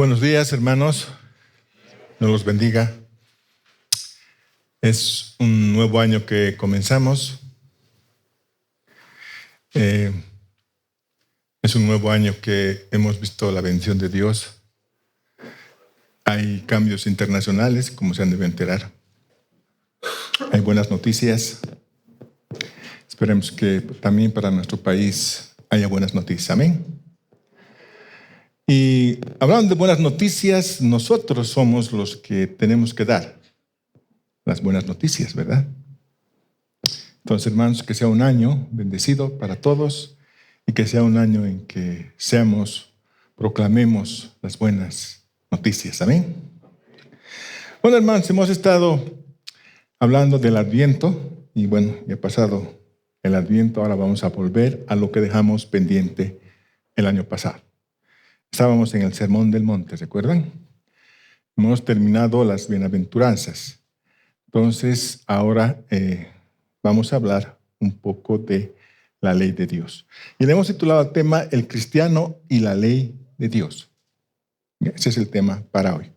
Buenos días, hermanos. Dios los bendiga. Es un nuevo año que comenzamos. Es un nuevo año que hemos visto la bendición de Dios. Hay cambios internacionales, como se han de enterar. Hay buenas noticias. Esperemos que también para nuestro país haya buenas noticias. Amén. Y hablando de buenas noticias, nosotros somos los que tenemos que dar las buenas noticias, ¿verdad? Entonces, hermanos, que sea un año bendecido para todos y que sea un año en que proclamemos las buenas noticias. Amén. Bueno, hermanos, hemos estado hablando del Adviento y bueno, ya ha pasado el Adviento, ahora vamos a volver a lo que dejamos pendiente el año pasado. Estábamos en el Sermón del Monte, ¿recuerdan? Hemos terminado las bienaventuranzas. Entonces, ahora vamos a hablar un poco de la ley de Dios. Y le hemos titulado el tema El cristiano y la ley de Dios. Ese es el tema para hoy.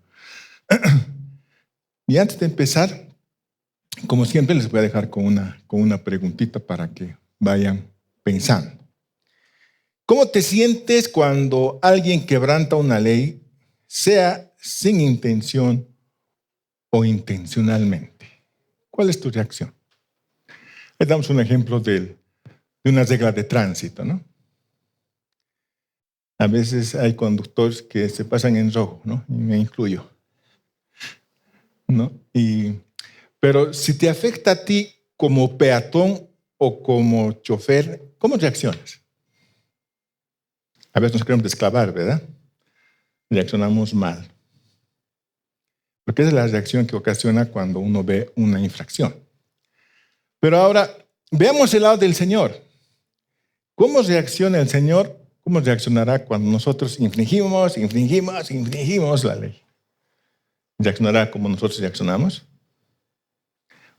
Y antes de empezar, como siempre, les voy a dejar con una preguntita para que vayan pensando. ¿Cómo te sientes cuando alguien quebranta una ley, sea sin intención o intencionalmente? ¿Cuál es tu reacción? Les damos un ejemplo de una regla de tránsito, ¿no? A veces hay conductores que se pasan en rojo, ¿no? Y me incluyo, ¿no? Pero si te afecta a ti como peatón o como chofer, ¿cómo reaccionas? A veces nos queremos desclavar, ¿verdad? Reaccionamos mal. Porque esa es la reacción que ocasiona cuando uno ve una infracción. Pero ahora, veamos el lado del Señor. ¿Cómo reacciona el Señor? ¿Cómo reaccionará cuando nosotros infringimos la ley? ¿Reaccionará como nosotros reaccionamos?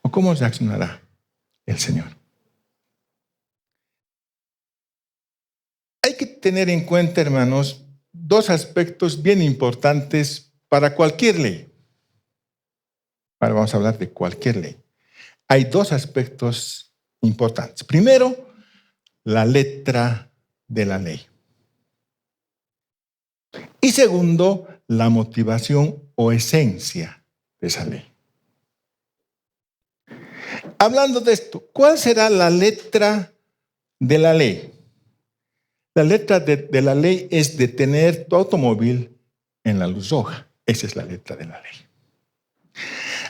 ¿O cómo reaccionará el Señor? Hay que tener en cuenta, hermanos, dos aspectos bien importantes para cualquier ley. Ahora vamos a hablar de cualquier ley. Hay dos aspectos importantes. Primero, la letra de la ley. Y segundo, la motivación o esencia de esa ley. Hablando de esto, ¿cuál será la letra de la ley? La letra de la ley es detener tu automóvil en la luz roja. Esa es la letra de la ley.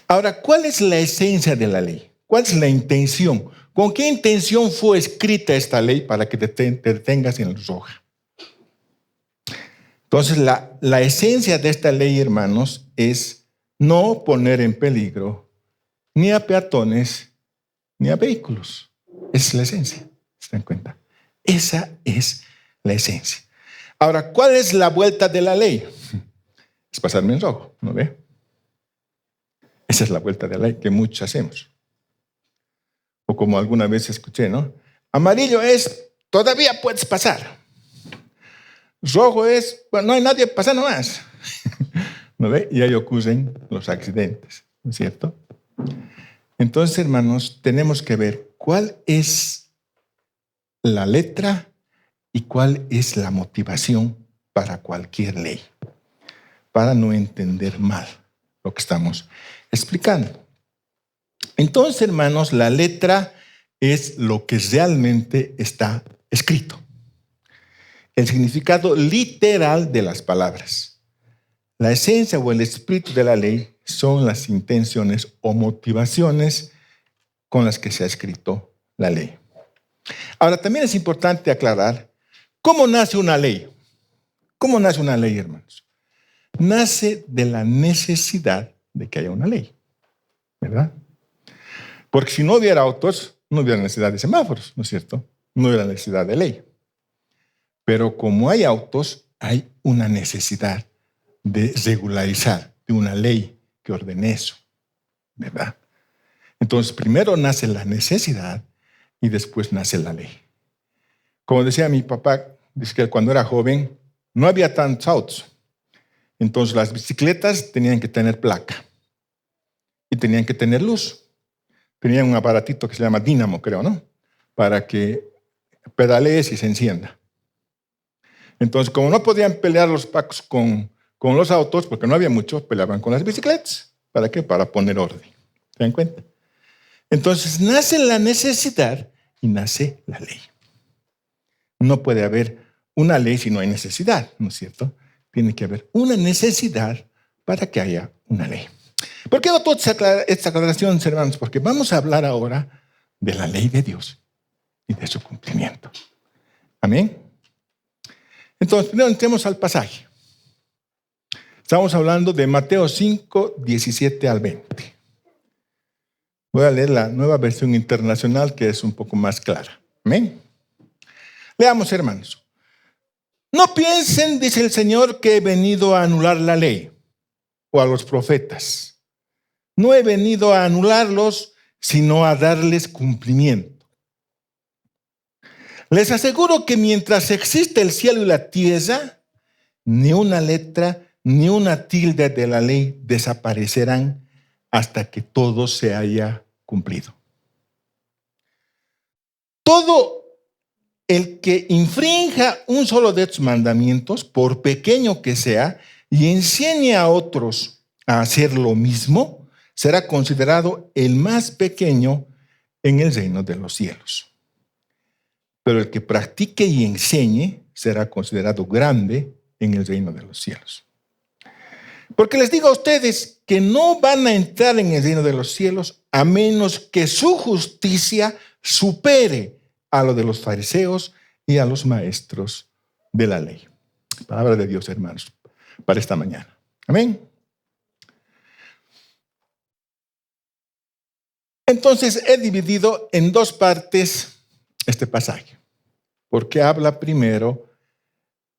Ahora, ¿cuál es la esencia de la ley? ¿Cuál es la intención? ¿Con qué intención fue escrita esta ley para que te detengas en la luz roja? Entonces, la esencia de esta ley, hermanos, es no poner en peligro ni a peatones ni a vehículos. Esa es la esencia. ¿Se dan cuenta? Esa es la esencia. Ahora, ¿cuál es la vuelta de la ley? Es pasarme en rojo, ¿no ve? Esa es la vuelta de la ley que muchos hacemos. O como alguna vez escuché, ¿no? Amarillo es, todavía puedes pasar. Rojo es, bueno, no hay nadie pasando más. ¿No ve? Y ahí ocurren los accidentes, ¿no es cierto? Entonces, hermanos, tenemos que ver cuál es la letra y cuál es la motivación para cualquier ley, para no entender mal lo que estamos explicando. Entonces, hermanos, la letra es lo que realmente está escrito. El significado literal de las palabras. La esencia o el espíritu de la ley son las intenciones o motivaciones con las que se ha escrito la ley. Ahora, también es importante aclarar cómo nace una ley. ¿Cómo nace una ley, hermanos? Nace de la necesidad de que haya una ley, ¿verdad? Porque si no hubiera autos, no hubiera necesidad de semáforos, ¿no es cierto? No hubiera necesidad de ley. Pero como hay autos, hay una necesidad de regularizar, de una ley que ordene eso, ¿verdad? Entonces, primero nace la necesidad y después nace la ley. Como decía mi papá, dice que cuando era joven no había tantos autos. Entonces las bicicletas tenían que tener placa y tenían que tener luz. Tenían un aparatito que se llama dínamo, creo, ¿no? Para que pedalees y se encienda. Entonces, como no podían pelear los pacos con los autos, porque no había mucho, peleaban con las bicicletas. ¿Para qué? Para poner orden. ¿Se dan cuenta? Entonces, nace la necesidad y nace la ley. No puede haber una ley si no hay necesidad, ¿no es cierto? Tiene que haber una necesidad para que haya una ley. ¿Por qué hago toda esta aclaración, hermanos? Porque vamos a hablar ahora de la ley de Dios y de su cumplimiento. Amén. Entonces, primero entremos al pasaje. Estamos hablando de Mateo 5, 17 al 20. Voy a leer la Nueva Versión Internacional, que es un poco más clara. Amén. Leamos, hermanos. No piensen, dice el Señor, que he venido a anular la ley o a los profetas. No he venido a anularlos, sino a darles cumplimiento. Les aseguro que mientras existe el cielo y la tierra, ni una letra ni una tilde de la ley desaparecerán hasta que todo se haya cumplido. Todo el que infrinja un solo de estos mandamientos, por pequeño que sea, y enseñe a otros a hacer lo mismo, será considerado el más pequeño en el reino de los cielos. Pero el que practique y enseñe será considerado grande en el reino de los cielos. Porque les digo a ustedes que no van a entrar en el reino de los cielos a menos que su justicia supere a lo de los fariseos y a los maestros de la ley. Palabra de Dios, hermanos, para esta mañana. Amén. Entonces he dividido en dos partes este pasaje, porque habla primero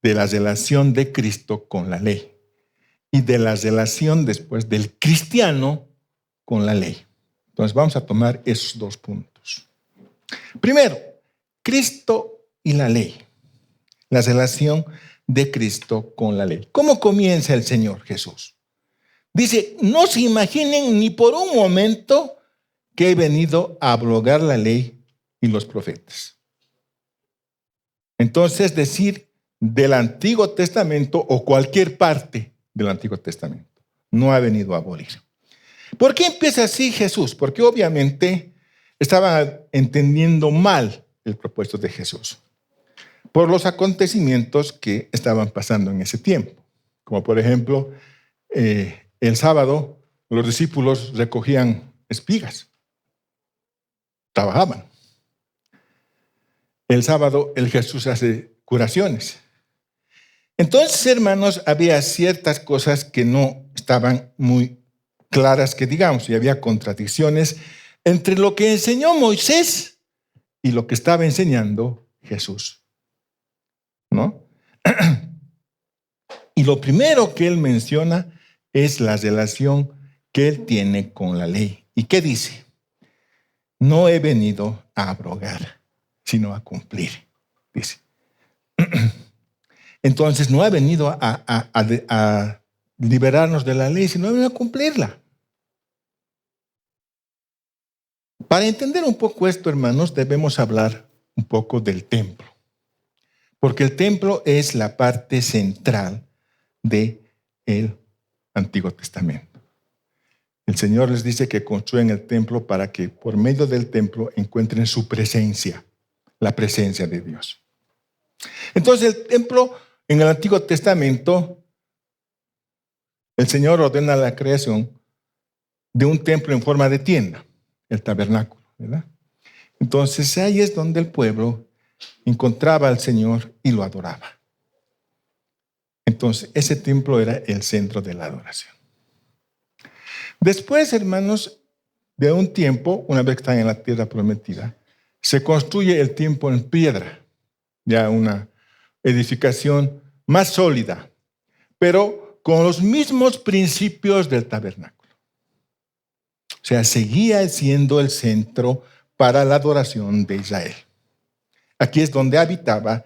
de la relación de Cristo con la ley y de la relación después del cristiano con la ley. Entonces vamos a tomar esos dos puntos. Primero, Cristo y la ley. La relación de Cristo con la ley. ¿Cómo comienza el Señor Jesús? Dice, no se imaginen ni por un momento que he venido a abrogar la ley y los profetas. Entonces, decir del Antiguo Testamento o cualquier parte del Antiguo Testamento no ha venido a abolir. ¿Por qué empieza así Jesús? Porque obviamente estaban entendiendo mal el propósito de Jesús por los acontecimientos que estaban pasando en ese tiempo. Como por ejemplo, el sábado los discípulos recogían espigas, trabajaban. El sábado el Jesús hace curaciones. Entonces, hermanos, había ciertas cosas que no estaban muy claras, que digamos, y había contradicciones entre lo que enseñó Moisés y lo que estaba enseñando Jesús, ¿no? Y lo primero que él menciona es la relación que él tiene con la ley. ¿Y qué dice? No he venido a abrogar, sino a cumplir, dice. Entonces no ha venido a liberarnos de la ley, sino ha venido a cumplirla. Para entender un poco esto, hermanos, debemos hablar un poco del templo. Porque el templo es la parte central del Antiguo Testamento. El Señor les dice que construyen el templo para que por medio del templo encuentren su presencia, la presencia de Dios. Entonces el templo en el Antiguo Testamento, el Señor ordena la creación de un templo en forma de tienda, el tabernáculo, ¿verdad? Entonces ahí es donde el pueblo encontraba al Señor y lo adoraba. Entonces ese templo era el centro de la adoración. Después, hermanos, de un tiempo, una vez que están en la tierra prometida, se construye el templo en piedra, ya una edificación más sólida, pero con los mismos principios del tabernáculo. O sea, seguía siendo el centro para la adoración de Israel. Aquí es donde habitaba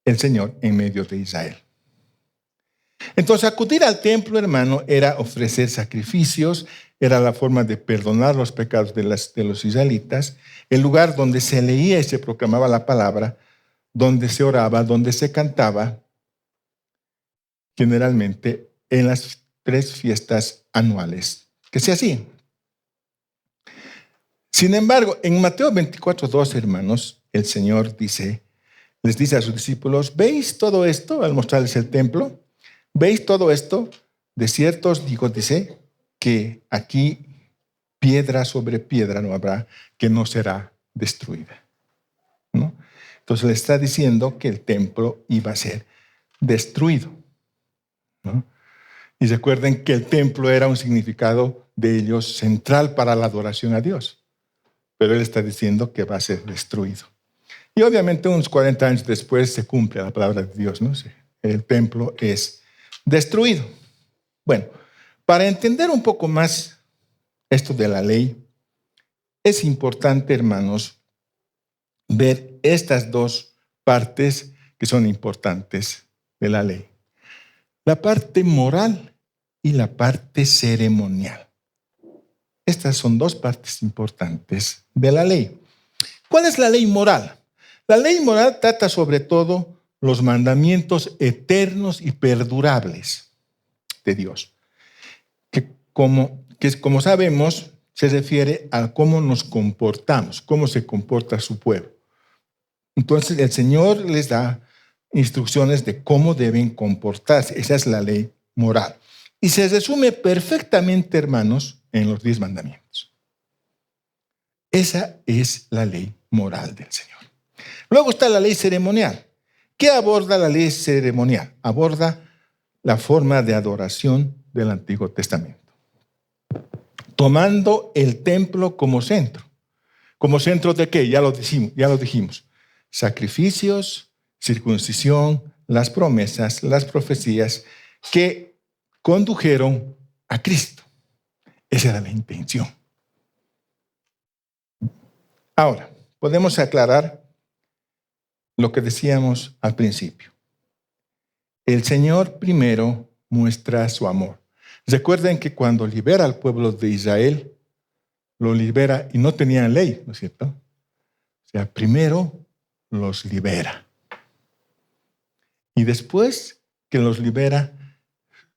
el Señor en medio de Israel. Entonces, acudir al templo, hermano, era ofrecer sacrificios, era la forma de perdonar los pecados de los israelitas, el lugar donde se leía y se proclamaba la palabra, donde se oraba, donde se cantaba, generalmente en las 3 fiestas anuales que se hacían. Sin embargo, en Mateo 24:2, hermanos, el Señor les dice a sus discípulos: ¿veis todo esto al mostrarles el templo? ¿Veis todo esto? De cierto os digo, dice, que aquí piedra sobre piedra no habrá que no será destruida, ¿no? Entonces le está diciendo que el templo iba a ser destruido, ¿no? Y recuerden que el templo era un significado de ellos central para la adoración a Dios, pero él está diciendo que va a ser destruido. Y obviamente unos 40 años después se cumple la palabra de Dios, ¿no? El templo es destruido. Bueno, para entender un poco más esto de la ley, es importante, hermanos, ver estas 2 partes que son importantes de la ley: la parte moral y la parte ceremonial. Estas son 2 partes importantes de la ley. ¿Cuál es la ley moral? La ley moral trata sobre todo los mandamientos eternos y perdurables de Dios, que como sabemos, se refiere a cómo nos comportamos, cómo se comporta su pueblo. Entonces el Señor les da instrucciones de cómo deben comportarse. Esa es la ley moral. Y se resume perfectamente, hermanos, en los 10 mandamientos. Esa es la ley moral del Señor. Luego está la ley ceremonial. ¿Qué aborda la ley ceremonial? Aborda la forma de adoración del Antiguo Testamento, tomando el templo como centro. ¿Como centro de qué? Ya lo dijimos. Sacrificios, circuncisión, las promesas, las profecías que condujeron a Cristo. Esa era la intención. Ahora, podemos aclarar lo que decíamos al principio. El Señor primero muestra su amor. Recuerden que cuando libera al pueblo de Israel, lo libera y no tenían ley, ¿no es cierto? O sea, primero los libera. Y después que los libera,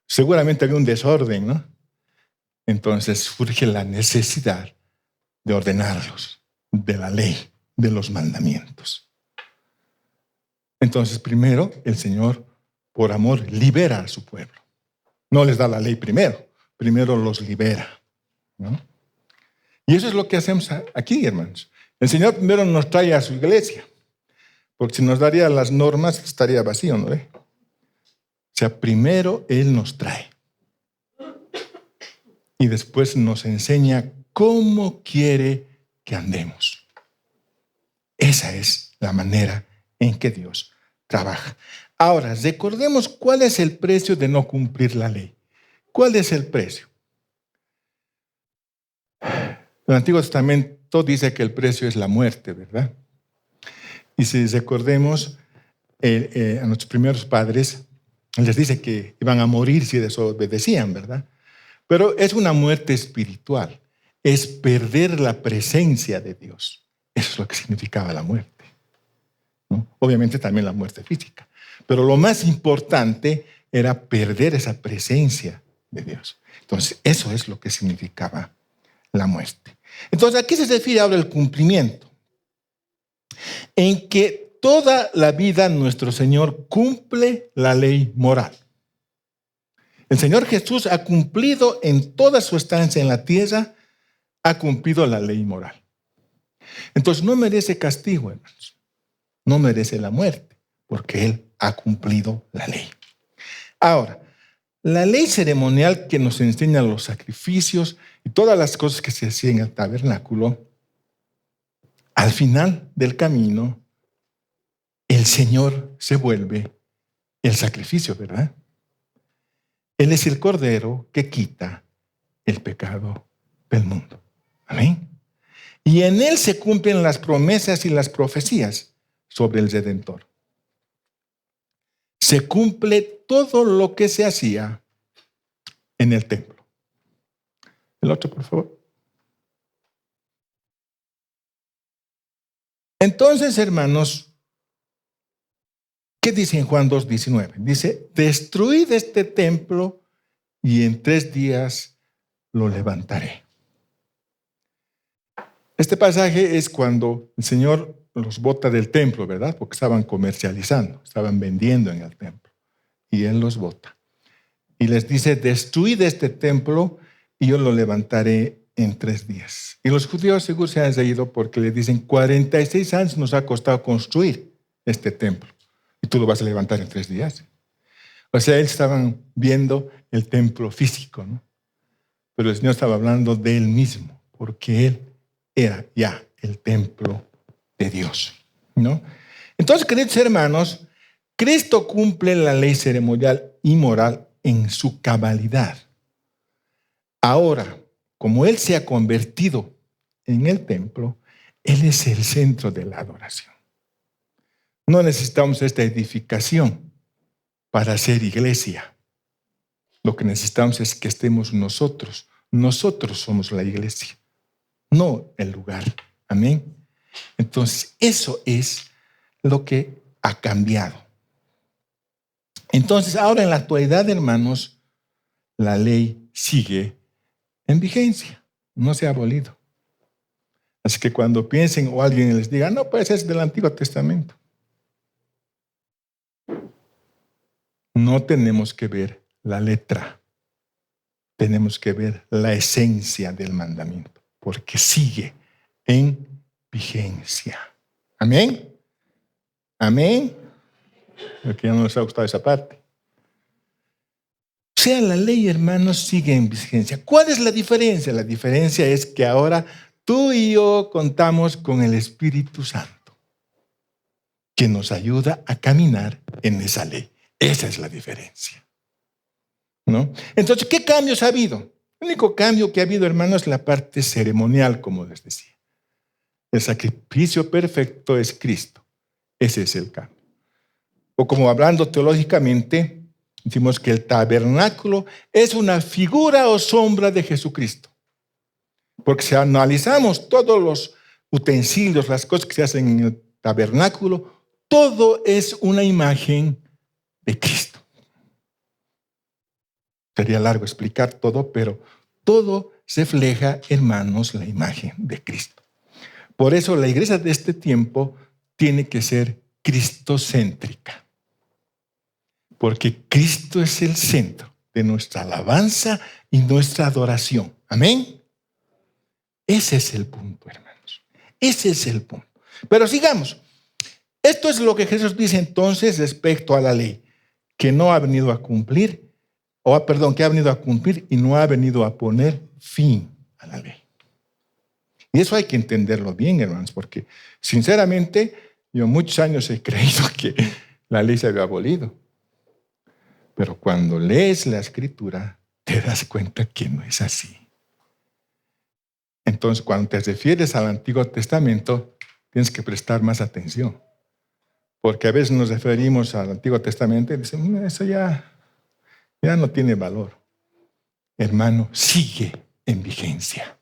seguramente había un desorden, ¿no? Entonces surge la necesidad de ordenarlos, de la ley, de los mandamientos. Entonces, primero, el Señor, por amor, libera a su pueblo. No les da la ley primero los libera, ¿no? Y eso es lo que hacemos aquí, hermanos. El Señor primero nos trae a su iglesia, porque si nos daría las normas, estaría vacío, ¿no? O sea, primero Él nos trae. Y después nos enseña cómo quiere que andemos. Esa es la manera en que Dios trabaja. Ahora, recordemos cuál es el precio de no cumplir la ley. ¿Cuál es el precio? El Antiguo Testamento dice que el precio es la muerte, ¿verdad? Y si recordemos a nuestros primeros padres, les dice que iban a morir si desobedecían, ¿verdad? Pero es una muerte espiritual. Es perder la presencia de Dios. Eso es lo que significaba la muerte, ¿no? Obviamente también la muerte física. Pero lo más importante era perder esa presencia de Dios. Entonces, eso es lo que significaba la muerte. Entonces, aquí se refiere ahora al cumplimiento, en que toda la vida nuestro Señor cumple la ley moral. El Señor Jesús ha cumplido en toda su estancia en la tierra, ha cumplido la ley moral. Entonces no merece castigo, hermanos. No merece la muerte, porque Él ha cumplido la ley. Ahora, la ley ceremonial que nos enseña los sacrificios y todas las cosas que se hacían en el tabernáculo, al final del camino, el Señor se vuelve el sacrificio, ¿verdad? Él es el Cordero que quita el pecado del mundo. Amén. Y en Él se cumplen las promesas y las profecías sobre el Redentor. se cumple todo lo que se hacía en el templo. El otro, por favor. Entonces, hermanos, ¿qué dice en Juan 2:19? Dice, destruid este templo y en 3 días lo levantaré. Este pasaje es cuando el Señor los bota del templo, ¿verdad? Porque estaban comercializando, estaban vendiendo en el templo. Y Él los bota. Y les dice, destruid este templo y yo lo levantaré en 3 días. Y los judíos seguro se han reído porque le dicen, 46 años nos ha costado construir este templo. Y tú lo vas a levantar en 3 días. O sea, ellos estaban viendo el templo físico, ¿no? Pero el Señor estaba hablando de Él mismo, porque Él era ya el templo de Dios, ¿no? Entonces, queridos hermanos, Cristo cumple la ley ceremonial y moral en su cabalidad. Ahora, como Él se ha convertido en el templo, Él es el centro de la adoración. No necesitamos esta edificación para ser iglesia. Lo que necesitamos es que estemos nosotros. Nosotros somos la iglesia, no el lugar. Amén. Entonces, eso es lo que ha cambiado. Entonces, ahora en la actualidad, hermanos, la ley sigue en vigencia, no se ha abolido. Así que cuando piensen o alguien les diga, no, pues es del Antiguo Testamento. No tenemos que ver la letra, tenemos que ver la esencia del mandamiento, porque sigue en vigencia. Amén. Amén. Porque ya no les ha gustado esa parte. O sea, la ley, hermanos, sigue en vigencia. ¿Cuál es la diferencia? La diferencia es que ahora tú y yo contamos con el Espíritu Santo, que nos ayuda a caminar en esa ley. Esa es la diferencia, ¿no? Entonces, ¿qué cambios ha habido? El único cambio que ha habido, hermanos, es la parte ceremonial, como les decía. El sacrificio perfecto es Cristo. Ese es el cambio. O como hablando teológicamente, decimos que el tabernáculo es una figura o sombra de Jesucristo. Porque si analizamos todos los utensilios, las cosas que se hacen en el tabernáculo, todo es una imagen de Cristo. Sería largo explicar todo, pero todo refleja, hermanos, la imagen de Cristo. Por eso la iglesia de este tiempo tiene que ser cristocéntrica. Porque Cristo es el centro de nuestra alabanza y nuestra adoración. Amén. Ese es el punto, hermanos. Ese es el punto. Pero sigamos. Esto es lo que Jesús dice entonces respecto a la ley, que no ha venido a cumplir, que ha venido a cumplir y no ha venido a poner fin a la ley. Y eso hay que entenderlo bien, hermanos, porque sinceramente yo muchos años he creído que la ley se había abolido. Pero cuando lees la Escritura, te das cuenta que no es así. Entonces, cuando te refieres al Antiguo Testamento, tienes que prestar más atención. Porque a veces nos referimos al Antiguo Testamento y decimos, eso ya no tiene valor. Hermano, sigue en vigencia.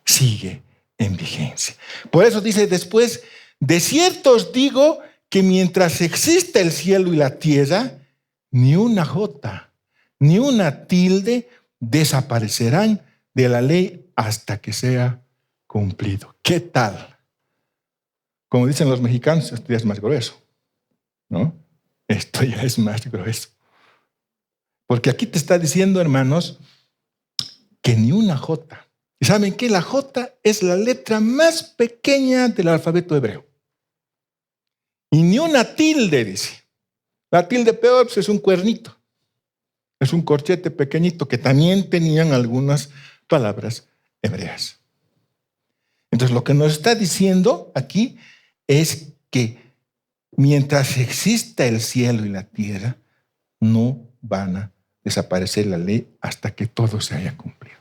Sigue en vigencia. Por eso dice después, de cierto os digo que mientras exista el cielo y la tierra, ni una jota, ni una tilde desaparecerán de la ley hasta que sea cumplido. ¿Qué tal? Como dicen los mexicanos, esto ya es más grueso, ¿no? Esto ya es más grueso. Porque aquí te está diciendo, hermanos, que ni una jota. ¿Y saben qué? La jota es la letra más pequeña del alfabeto hebreo. Y ni una tilde, dice. La tilde peor pues, es un cuernito. Es un corchete pequeñito que también tenían algunas palabras hebreas. Entonces lo que nos está diciendo aquí es que mientras exista el cielo y la tierra, no van a desaparecer la ley hasta que todo se haya cumplido.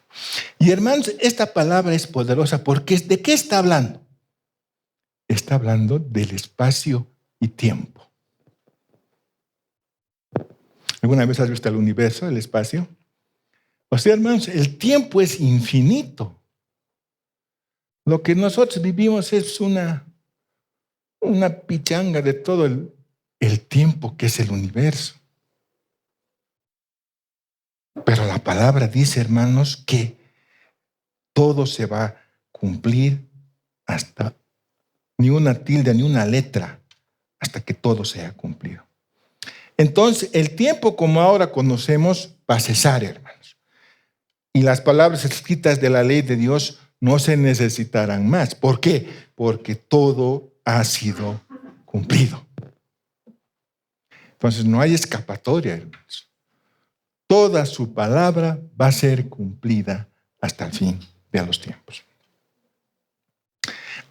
Y hermanos, esta palabra es poderosa porque ¿de qué está hablando? Está hablando del espacio y tiempo. ¿Alguna vez has visto el universo, el espacio? O sea, hermanos, el tiempo es infinito. Lo que nosotros vivimos es una pichanga de todo el tiempo que es el universo. Pero la palabra dice, hermanos, que todo se va a cumplir hasta ni una tilde, ni una letra, hasta que todo sea cumplido. Entonces, el tiempo como ahora conocemos va a cesar, hermanos. Y las palabras escritas de la ley de Dios no se necesitarán más. ¿Por qué? Porque todo ha sido cumplido. Entonces, no hay escapatoria, hermanos. Toda su palabra va a ser cumplida hasta el fin de los tiempos.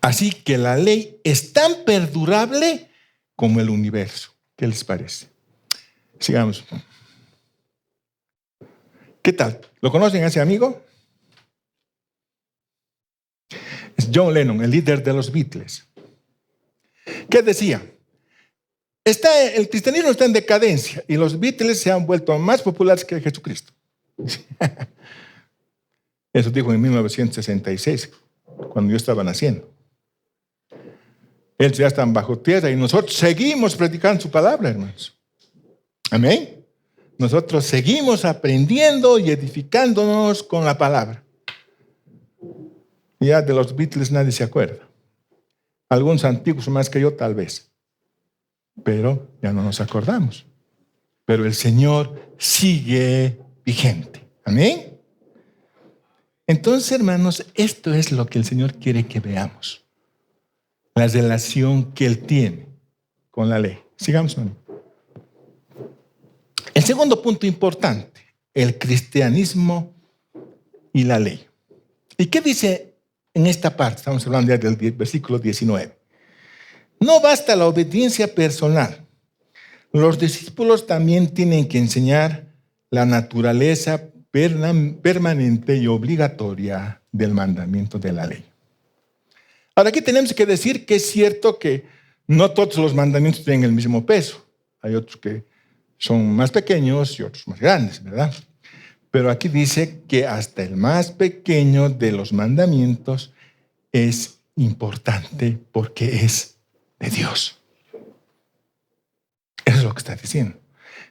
Así que la ley es tan perdurable como el universo. ¿Qué les parece? Sigamos. ¿Qué tal? ¿Lo conocen a ese amigo? Es John Lennon, el líder de los Beatles. ¿Qué decía? El cristianismo está en decadencia y los Beatles se han vuelto más populares que Jesucristo. Eso dijo en 1966, cuando yo estaba naciendo. Ellos ya están bajo tierra y nosotros seguimos predicando su palabra, hermanos. Amén. Nosotros seguimos aprendiendo y edificándonos con la palabra. Ya de los Beatles nadie se acuerda. Algunos antiguos más que yo tal vez. Pero ya no nos acordamos. Pero el Señor sigue vigente. Amén. Entonces, hermanos, esto es lo que el Señor quiere que veamos. La relación que Él tiene con la ley. Sigamos, hermano. El segundo punto importante, el cristianismo y la ley. ¿Y qué dice en esta parte? Estamos hablando ya del versículo 19. No basta la obediencia personal. Los discípulos también tienen que enseñar la naturaleza permanente y obligatoria del mandamiento de la ley. Ahora, aquí tenemos que decir que es cierto que no todos los mandamientos tienen el mismo peso. Hay otros que son más pequeños y otros más grandes, ¿verdad? Pero aquí dice que hasta el más pequeño de los mandamientos es importante porque es de Dios. Eso es lo que está diciendo.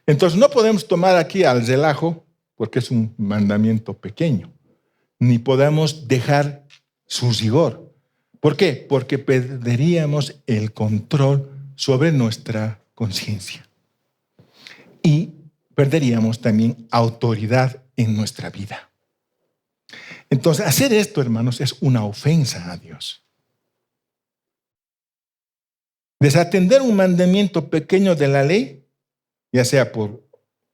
Entonces no podemos tomar aquí al relajo porque es un mandamiento pequeño, ni podemos dejar su rigor. ¿Por qué? Porque perderíamos el control sobre nuestra conciencia y perderíamos también autoridad en nuestra vida. Entonces, hacer esto, hermanos, es una ofensa a Dios. Desatender un mandamiento pequeño de la ley, ya sea por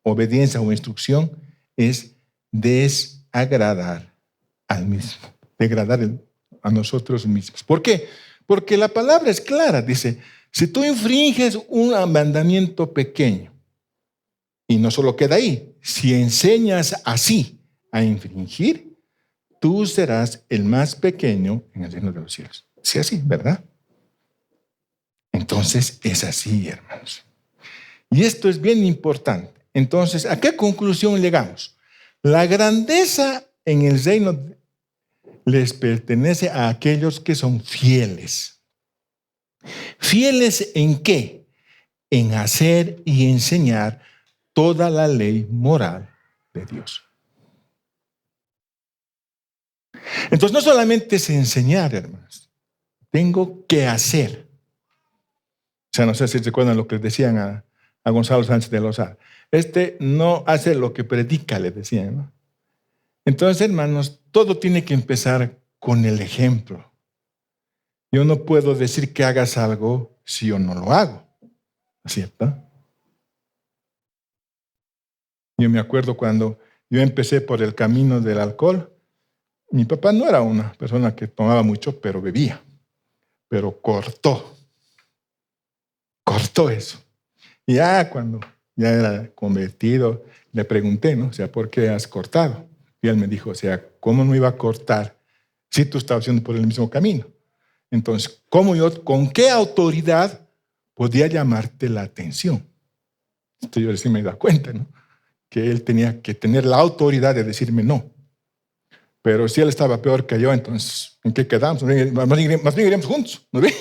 obediencia o instrucción, es desagradar al mismo, degradar a nosotros mismos. ¿Por qué? Porque la palabra es clara, dice, si tú infringes un mandamiento pequeño, y no solo queda ahí, si enseñas así a infringir, tú serás el más pequeño en el reino de los cielos. Sí, así, ¿verdad? Entonces es así, hermanos. Y esto es bien importante. Entonces, ¿a qué conclusión llegamos? La grandeza en el reino les pertenece a aquellos que son fieles. ¿Fieles en qué? En hacer y enseñar toda la ley moral de Dios. Entonces, no solamente es enseñar, hermanos. Tengo que hacer. O sea, no sé si recuerdan lo que decían a Gonzalo Sánchez de Lozada. No hace lo que predica, le decían, ¿no? Entonces, hermanos, todo tiene que empezar con el ejemplo. Yo no puedo decir que hagas algo si yo no lo hago, ¿cierto? Yo me acuerdo cuando yo empecé por el camino del alcohol, mi papá no era una persona que tomaba mucho, pero bebía. Pero cortó eso. Y ya cuando ya era convertido, le pregunté, ¿no? O sea, ¿por qué has cortado? Y él me dijo, o sea, ¿cómo no iba a cortar si tú estabas yendo por el mismo camino? Entonces, ¿con qué autoridad podía llamarte la atención? Entonces yo sí me da cuenta, ¿no? que él tenía que tener la autoridad de decirme no. Pero si él estaba peor que yo, entonces, ¿en qué quedamos? Más bien iríamos juntos, ¿no ve?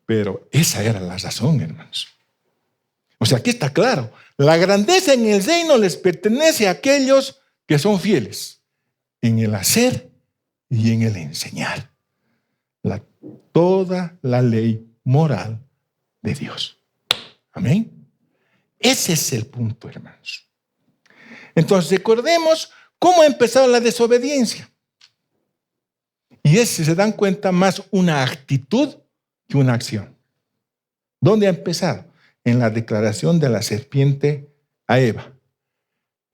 Pero esa era la razón, hermanos. O sea, aquí está claro. La grandeza en el reino les pertenece a aquellos que son fieles en el hacer y en el enseñar toda la ley moral de Dios. Amén. Ese es el punto, hermanos. Entonces, recordemos cómo ha empezado la desobediencia. Y es, si se dan cuenta, más una actitud que una acción. ¿Dónde ha empezado? En la declaración de la serpiente a Eva.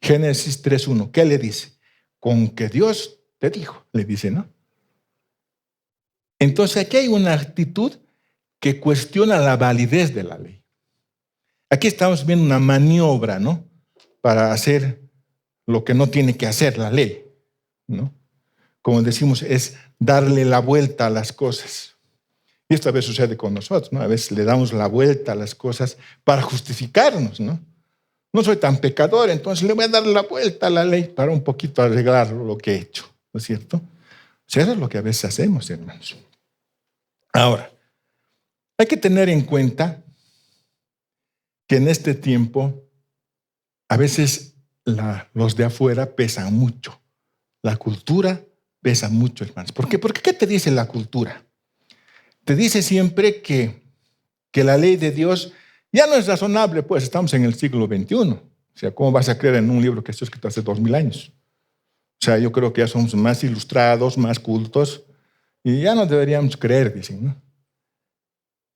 Génesis 3:1. ¿Qué le dice? Con que Dios te dijo, le dice, ¿no? Entonces aquí hay una actitud que cuestiona la validez de la ley. Aquí estamos viendo una maniobra, ¿no? Para hacer lo que no tiene que hacer la ley, ¿no? Como decimos, es darle la vuelta a las cosas. Y esto a veces sucede con nosotros, ¿no? A veces le damos la vuelta a las cosas para justificarnos, ¿no? No soy tan pecador, entonces le voy a dar la vuelta a la ley para un poquito arreglar lo que he hecho, ¿no es cierto? O sea, eso es lo que a veces hacemos, hermanos. Ahora, hay que tener en cuenta que en este tiempo a veces los de afuera pesan mucho. La cultura pesa mucho, hermanos. ¿Por qué? Porque ¿qué te dice la cultura? Te dice siempre que la ley de Dios ya no es razonable, pues estamos en el siglo XXI. O sea, ¿cómo vas a creer en un libro que está escrito hace 2000 años? O sea, yo creo que ya somos más ilustrados, más cultos, y ya no deberíamos creer, dicen, ¿no?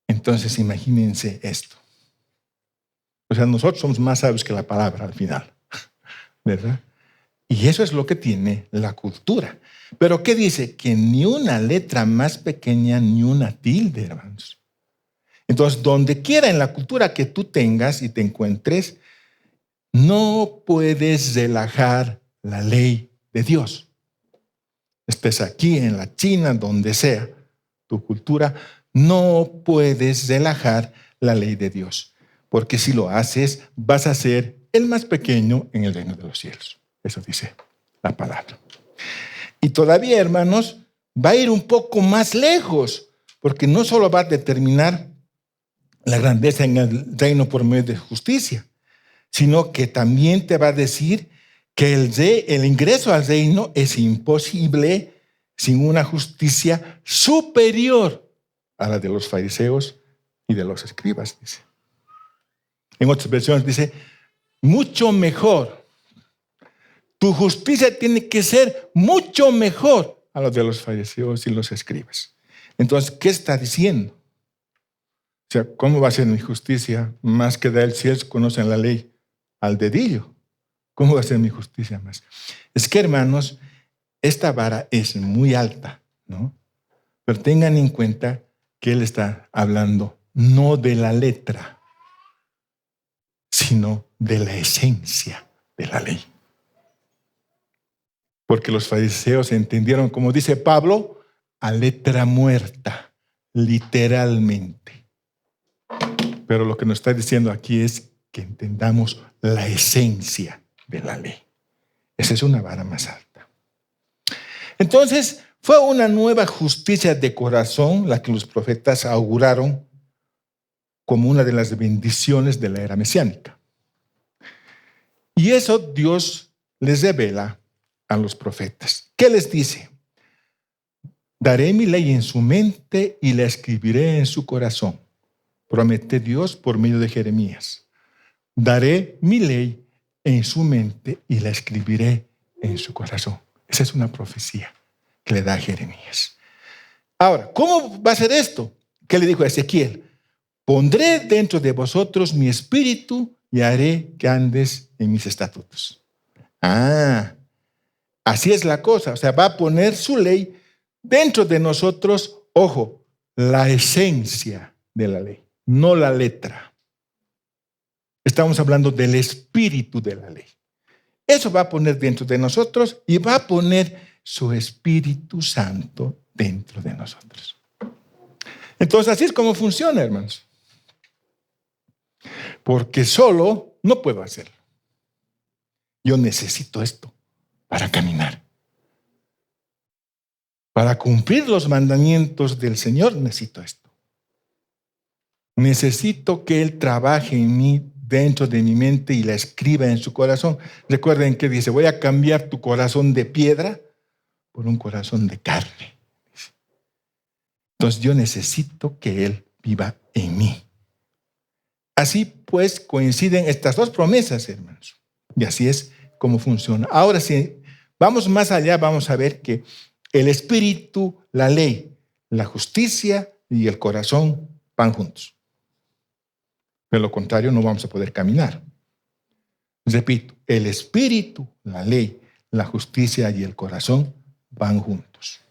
Entonces, imagínense esto. O sea, nosotros somos más sabios que la palabra al final, ¿verdad? Y eso es lo que tiene la cultura. Pero ¿qué dice? Que ni una letra más pequeña, ni una tilde, hermanos. Entonces, donde quiera en la cultura que tú tengas y te encuentres, no puedes relajar la ley de Dios. Estés aquí, en la China, donde sea tu cultura, no puedes relajar la ley de Dios. Porque si lo haces, vas a ser el más pequeño en el reino de los cielos. Eso dice la palabra. Y todavía, hermanos, va a ir un poco más lejos, porque no solo va a determinar la grandeza en el reino por medio de justicia, sino que también te va a decir que el ingreso al reino es imposible sin una justicia superior a la de los fariseos y de los escribas, dice. En otras versiones dice, mucho mejor. Tu justicia tiene que ser mucho mejor a la de los fariseos y los escribas. Entonces, ¿qué está diciendo? O sea, ¿cómo va a ser mi justicia más que da el cielo conocen la ley al dedillo? ¿Cómo va a ser mi justicia más? Es que, hermanos, esta vara es muy alta, ¿no? Pero tengan en cuenta que él está hablando no de la letra, sino de la esencia de la ley. Porque los fariseos entendieron, como dice Pablo, a letra muerta, literalmente. Pero lo que nos está diciendo aquí es que entendamos la esencia de la ley. Esa es una vara más alta. Entonces, fue una nueva justicia de corazón la que los profetas auguraron como una de las bendiciones de la era mesiánica. Y eso Dios les revela a los profetas. ¿Qué les dice? Daré mi ley en su mente y la escribiré en su corazón. Promete Dios por medio de Jeremías. Daré mi ley en su mente y la escribiré en su corazón. Esa es una profecía que le da a Jeremías. Ahora, ¿cómo va a ser esto? ¿Qué le dijo a Ezequiel? Pondré dentro de vosotros mi espíritu y haré que andes en mis estatutos. Así es la cosa. O sea, va a poner su ley dentro de nosotros. Ojo, la esencia de la ley, no la letra. Estamos hablando del espíritu de la ley. Eso va a poner dentro de nosotros y va a poner su Espíritu Santo dentro de nosotros. Entonces, así es como funciona, hermanos. Porque solo no puedo hacerlo. Yo necesito esto para caminar. Para cumplir los mandamientos del Señor necesito esto. Necesito que Él trabaje en mí, dentro de mi mente, y la escriba en su corazón. Recuerden que dice, voy a cambiar tu corazón de piedra por un corazón de carne. Entonces yo necesito que Él viva en mí. Así pues coinciden estas dos promesas, hermanos. Y así es como funciona. Ahora, si vamos más allá, vamos a ver que el espíritu, la ley, la justicia y el corazón van juntos. De lo contrario, no vamos a poder caminar. Repito, el espíritu, la ley, la justicia y el corazón van juntos.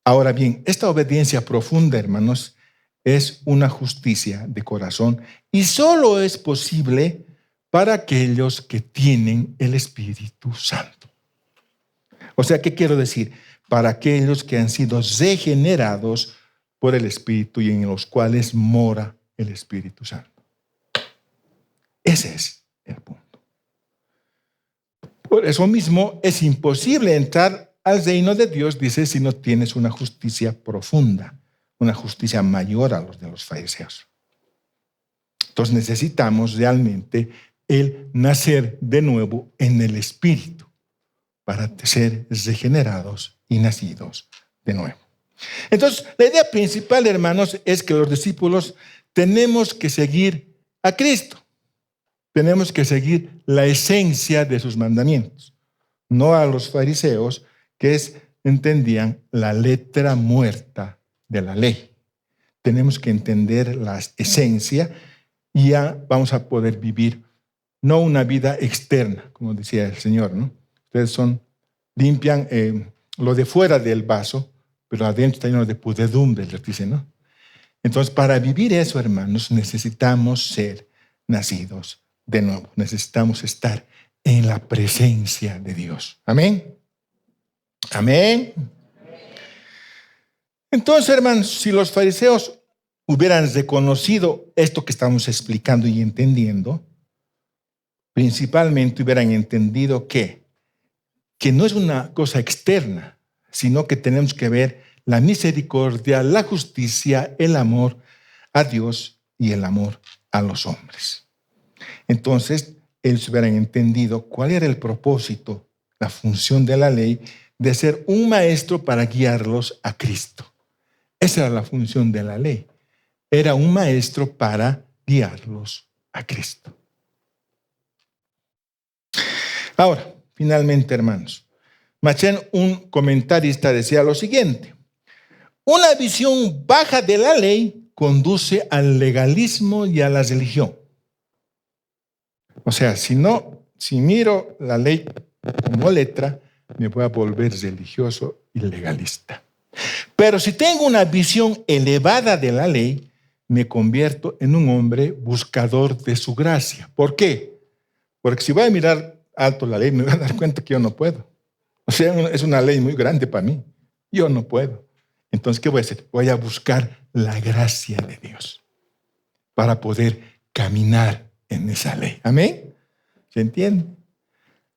Ahora bien, esta obediencia profunda, hermanos, es una justicia de corazón y solo es posible para aquellos que tienen el Espíritu Santo. O sea, ¿qué quiero decir? Para aquellos que han sido regenerados por el Espíritu y en los cuales mora el Espíritu Santo. Ese es el punto. Por eso mismo es imposible entrar al reino de Dios, dice, si no tienes una justicia profunda, una justicia mayor a los de los fariseos. Entonces necesitamos realmente el nacer de nuevo en el Espíritu para ser regenerados y nacidos de nuevo. Entonces, la idea principal, hermanos, es que los discípulos tenemos que seguir a Cristo. Tenemos que seguir la esencia de sus mandamientos, no a los fariseos que entendían la letra muerta de la ley. Tenemos que entender la esencia y ya vamos a poder vivir no una vida externa, como decía el Señor, ¿no? Ustedes limpian lo de fuera del vaso, pero adentro está lleno de pudredumbre, les dice, ¿no? Entonces, para vivir eso, hermanos, necesitamos ser nacidos de nuevo. Necesitamos estar en la presencia de Dios. Amén. Amén. Entonces, hermanos, si los fariseos hubieran reconocido esto que estamos explicando y entendiendo, principalmente hubieran entendido que no es una cosa externa, sino que tenemos que ver la misericordia, la justicia, el amor a Dios y el amor a los hombres. Entonces, ellos hubieran entendido cuál era el propósito, la función de la ley, de ser un maestro para guiarlos a Cristo. Esa era la función de la ley. Era un maestro para guiarlos a Cristo. Ahora, finalmente, hermanos, Machen, un comentarista, decía lo siguiente: una visión baja de la ley conduce al legalismo y a la religión. O sea, si miro la ley como letra, me voy a volver religioso y legalista. Pero si tengo una visión elevada de la ley, me convierto en un hombre buscador de su gracia. ¿Por qué? Porque si voy a mirar alto la ley, me voy a dar cuenta que yo no puedo. O sea, es una ley muy grande para mí. Yo no puedo. Entonces, ¿qué voy a hacer? Voy a buscar la gracia de Dios para poder caminar en esa ley. ¿Amén? ¿Se entiende?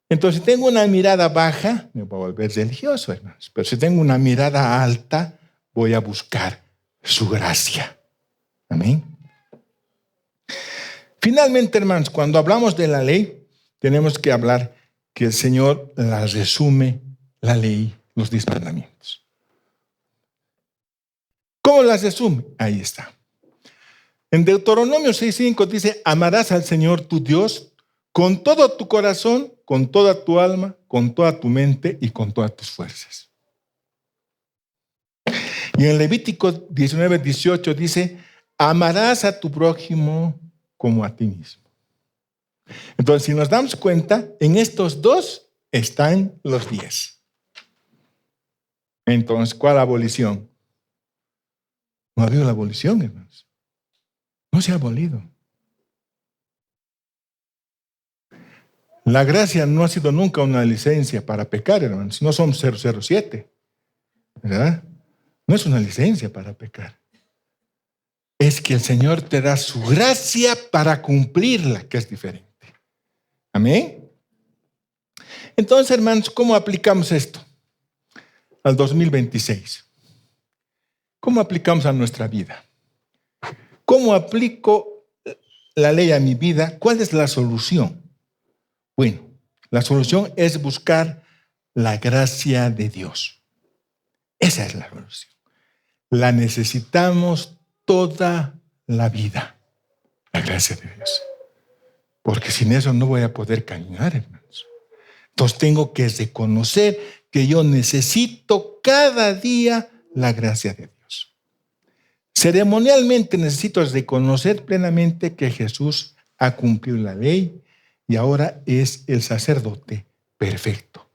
Entonces, si tengo una mirada baja, me voy a volver religioso, hermanos. Pero si tengo una mirada alta, voy a buscar su gracia. Amén. Finalmente, hermanos, cuando hablamos de la ley, tenemos que hablar que el Señor la resume, la ley, los 10 mandamientos. ¿Cómo las resume? Ahí está. En Deuteronomio 6:5 dice: amarás al Señor tu Dios con todo tu corazón, con toda tu alma, con toda tu mente y con todas tus fuerzas. Y en Levítico 19:18 dice: amarás a tu prójimo como a ti mismo. Entonces, si nos damos cuenta, en estos dos están los 10. Entonces, ¿cuál abolición? No ha habido la abolición, hermanos. No se ha abolido. La gracia no ha sido nunca una licencia para pecar, hermanos. No somos 007, ¿verdad? No es una licencia para pecar. Es que el Señor te da su gracia para cumplirla, que es diferente. Amén. Entonces, hermanos, ¿cómo aplicamos esto al 2026? ¿Cómo aplicamos a nuestra vida? ¿Cómo aplico la ley a mi vida? ¿Cuál es la solución? Bueno, la solución es buscar la gracia de Dios. Esa es la solución. La necesitamos toda la vida, la gracia de Dios. Porque sin eso no voy a poder caminar, hermanos. Entonces tengo que reconocer que yo necesito cada día la gracia de Dios. Ceremonialmente necesito reconocer plenamente que Jesús ha cumplido la ley y ahora es el sacerdote perfecto.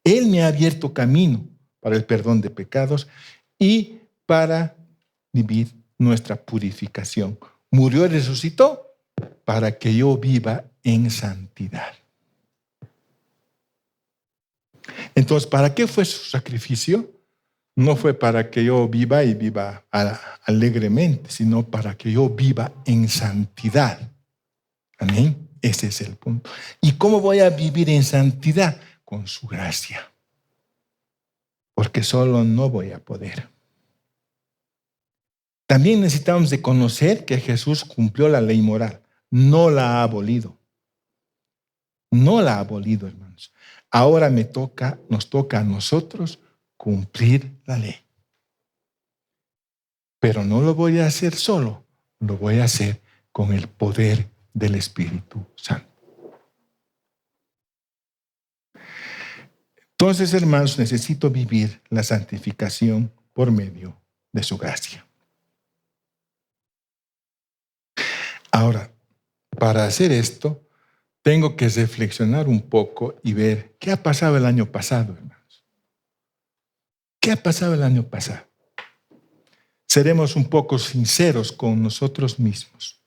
Él me ha abierto camino para el perdón de pecados y para vivir nuestra purificación. Murió y resucitó para que yo viva en santidad. Entonces, ¿para qué fue su sacrificio? No fue para que yo viva y viva alegremente, sino para que yo viva en santidad. Amén. Ese es el punto. ¿Y cómo voy a vivir en santidad? Con su gracia. Porque solo no voy a poder. También necesitamos de conocer que Jesús cumplió la ley moral. No la ha abolido. No la ha abolido, hermanos. Ahora nos toca a nosotros cumplir la ley. Pero no lo voy a hacer solo, lo voy a hacer con el poder del Espíritu Santo. Entonces, hermanos, necesito vivir la santificación por medio de su gracia. Ahora, para hacer esto, tengo que reflexionar un poco y ver qué ha pasado el año pasado, hermanos. ¿Qué ha pasado el año pasado? Seremos un poco sinceros con nosotros mismos.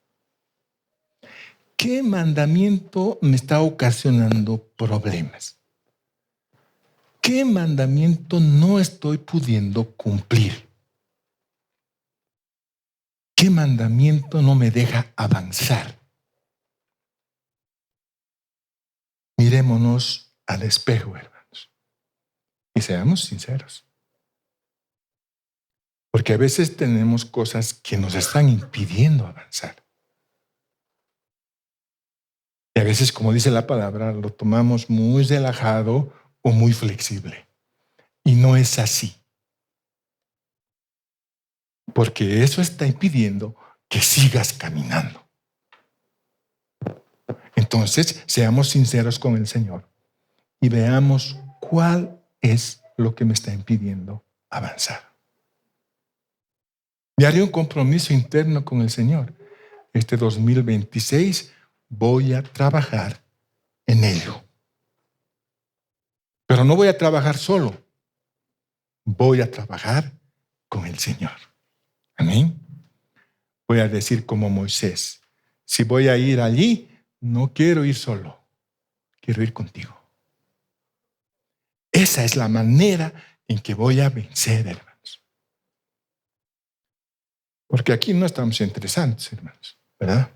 ¿Qué mandamiento me está ocasionando problemas? ¿Qué mandamiento no estoy pudiendo cumplir? ¿Qué mandamiento no me deja avanzar? Mirémonos al espejo, hermanos, y seamos sinceros. Porque a veces tenemos cosas que nos están impidiendo avanzar. Y a veces, como dice la palabra, lo tomamos muy relajado o muy flexible. Y no es así. Porque eso está impidiendo que sigas caminando. Entonces, seamos sinceros con el Señor y veamos cuál es lo que me está impidiendo avanzar. Y haré un compromiso interno con el Señor. Este 2026 voy a trabajar en ello. Pero no voy a trabajar solo. Voy a trabajar con el Señor. Amén. Voy a decir como Moisés, si voy a ir allí, no quiero ir solo, quiero ir contigo. Esa es la manera en que voy a vencer, hermanos. Porque aquí no estamos interesantes, hermanos, ¿verdad?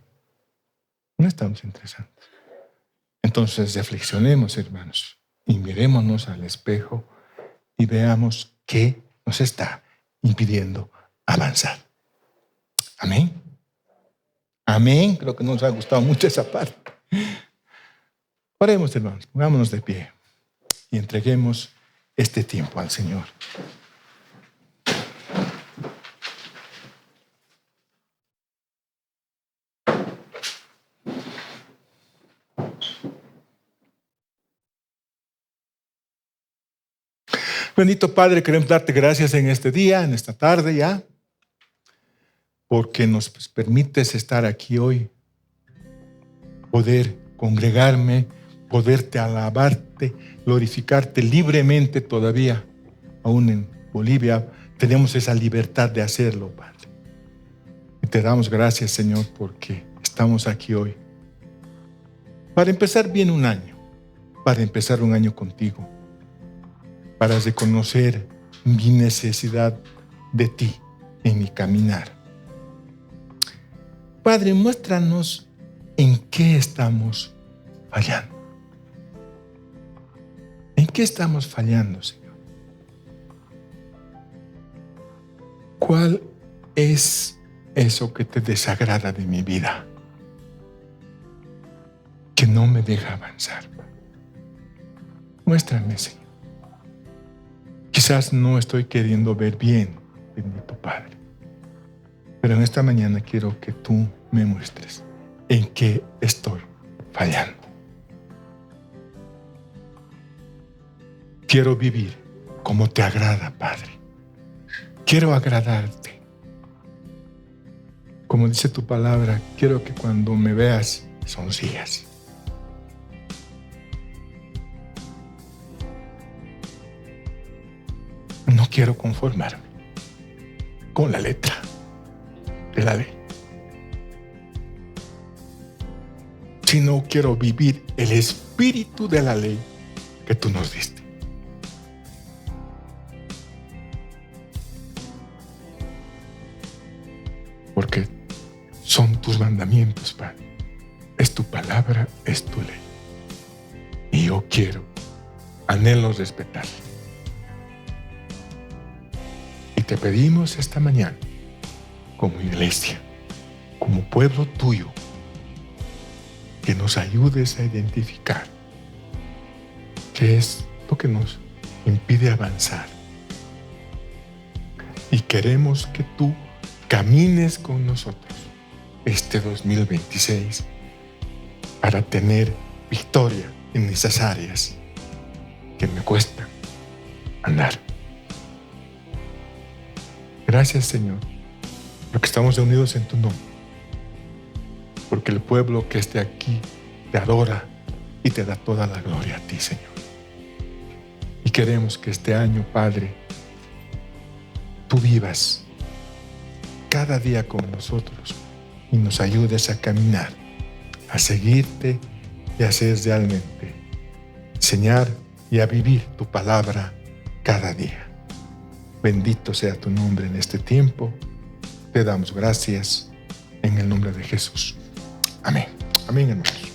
No estamos interesantes. Entonces reflexionemos, hermanos, y mirémonos al espejo y veamos qué nos está impidiendo avanzar. Amén. Amén. Creo que nos ha gustado mucho esa parte. Oremos, hermanos, pongámonos de pie y entreguemos este tiempo al Señor. Bendito Padre, queremos darte gracias en este día, en esta tarde ya, porque nos permites estar aquí hoy, poder congregarme, poderte alabarte, glorificarte libremente todavía, aún en Bolivia, tenemos esa libertad de hacerlo, Padre. Y te damos gracias, Señor, porque estamos aquí hoy. Para empezar bien un año, para empezar un año contigo, para reconocer mi necesidad de ti en mi caminar. Padre, muéstranos en qué estamos fallando. qué estamos fallando, Señor? ¿Cuál es eso que te desagrada de mi vida? Que no me deja avanzar. Muéstrame, Señor. Quizás no estoy queriendo ver bien, bendito Padre. Pero en esta mañana quiero que tú me muestres en qué estoy fallando. Quiero vivir como te agrada, Padre. Quiero agradarte. Como dice tu palabra, quiero que cuando me veas sonrías. No quiero conformarme con la letra de la ley, sino quiero vivir el espíritu de la ley que tú nos diste. Porque son tus mandamientos, Padre. Es tu palabra, es tu ley. Y yo quiero, anhelo respetar. Y te pedimos esta mañana, como iglesia, como pueblo tuyo, que nos ayudes a identificar qué es lo que nos impide avanzar. Y queremos que tú camines con nosotros este 2026 para tener victoria en esas áreas que me cuesta andar. Gracias, Señor, porque estamos reunidos en tu nombre, porque el pueblo que esté aquí te adora y te da toda la gloria a ti, Señor. Y queremos que este año, Padre, tú vivas cada día con nosotros y nos ayudes a caminar, a seguirte y a hacer realmente, enseñar y a vivir tu palabra cada día. Bendito sea tu nombre en este tiempo. Te damos gracias en el nombre de Jesús. Amén. Amén, hermanos.